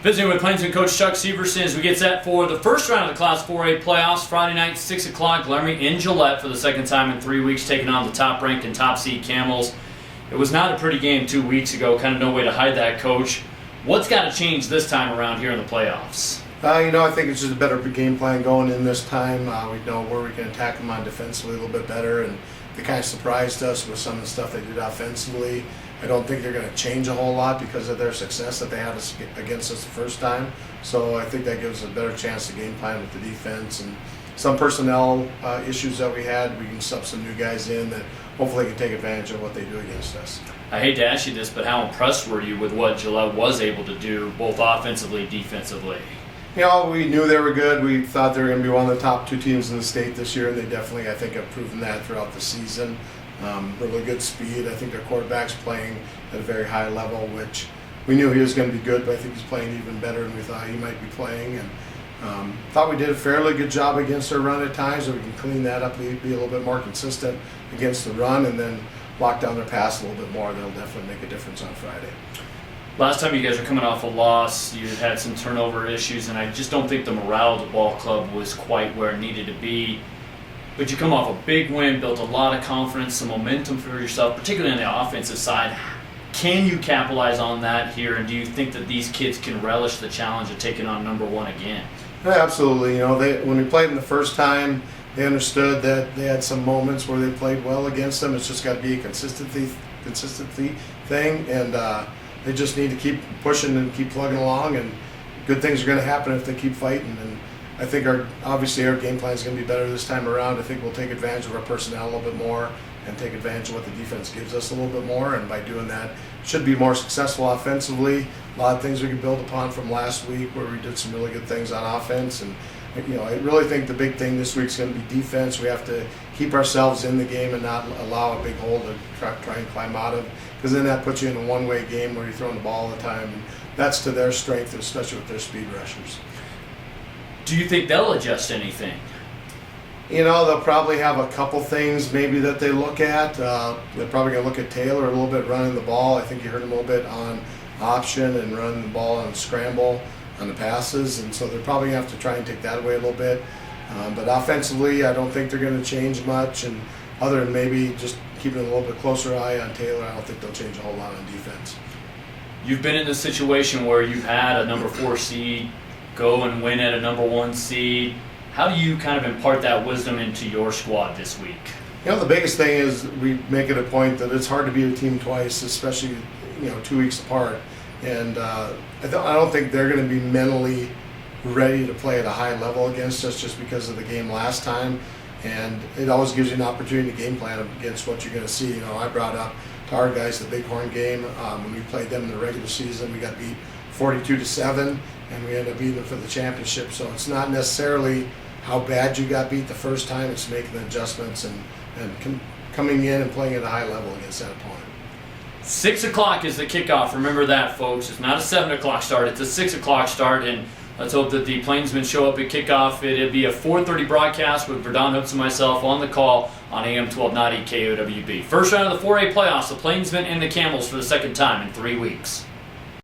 Visiting with Plainsman coach Chuck Syverson as we get set for the first round of the Class 4A playoffs. Friday night, 6 o'clock, Laramie in Gillette for the second time in 3 weeks, taking on the top-ranked and top-seed Camels. It was not a pretty game 2 weeks ago, kind of no way to hide that, Coach. What's got to change this time around here in the playoffs? I think it's just a better game plan going in this time. We know where we can attack them on defensively a little bit better, and they kind of surprised us with some of the stuff they did offensively. I don't think they're going to change a whole lot because of their success that they had against us the first time. So I think that gives us a better chance to game plan with the defense. And some personnel issues that we had, we can sub some new guys in that hopefully can take advantage of what they do against us. I hate to ask you this, but how impressed were you with what Gillette was able to do, both offensively and defensively? We knew they were good. We thought they were going to be one of the top 2 teams in the state this year, and they definitely, I think, have proven that throughout the season. Really good speed. I think their quarterback's playing at a very high level, which we knew he was going to be good, but I think he's playing even better than we thought he might be playing. And thought we did a fairly good job against their run at times, so we can clean that up, be a little bit more consistent against the run, and then lock down their pass a little bit more. That'll definitely make a difference on Friday. Last time you guys were coming off a loss, you had some turnover issues, and I just don't think the morale of the ball club was quite where it needed to be. But you come off a big win, built a lot of confidence, some momentum for yourself, particularly on the offensive side. Can you capitalize on that here, and do you think that these kids can relish the challenge of taking on number 1 again? Yeah, absolutely. When we played them the first time, they understood that they had some moments where they played well against them. It's just got to be a consistency thing, and they just need to keep pushing and keep plugging along, and good things are going to happen if they keep fighting. And I think obviously our game plan is going to be better this time around. I think we'll take advantage of our personnel a little bit more and take advantage of what the defense gives us a little bit more, and by doing that, should be more successful offensively. A lot of things we can build upon from last week where we did some really good things on offense, and I really think the big thing this week is going to be defense. We have to keep ourselves in the game and not allow a big hole to try and climb out of, because then that puts you in a one-way game where you're throwing the ball all the time, and that's to their strength, especially with their speed rushers. Do you think they'll adjust anything? They'll probably have a couple things maybe that they look at. They're probably going to look at Taylor a little bit running the ball. I think you heard him a little bit on option and running the ball on scramble on the passes, and so they're probably going to have to try and take that away a little bit. But offensively, I don't think they're going to change much, and other than maybe just keeping a little bit closer eye on Taylor, I don't think they'll change a whole lot on defense. You've been in this situation where you've had a number 4 seed go and win at a number 1 seed. How do you kind of impart that wisdom into your squad this week? The biggest thing is we make it a point that it's hard to beat a team twice, especially 2 weeks apart. And I don't think they're going to be mentally ready to play at a high level against us just because of the game last time. And it always gives you an opportunity to game plan against what you're going to see. I brought up to our guys the Bighorn game. When we played them in the regular season, we got beat 42-7, and we ended up beating them for the championship. So it's not necessarily how bad you got beat the first time, it's making the adjustments and coming in and playing at a high level against that opponent. 6 o'clock is the kickoff. Remember that, folks. It's not a 7 o'clock start. It's a 6 o'clock start, and let's hope that the Plainsmen show up at kickoff. It'll be a 4:30 broadcast with Verdon Hoops and myself on the call on AM 1290 KOWB. First round of the 4A playoffs, the Plainsmen and the Camels for the second time in 3 weeks.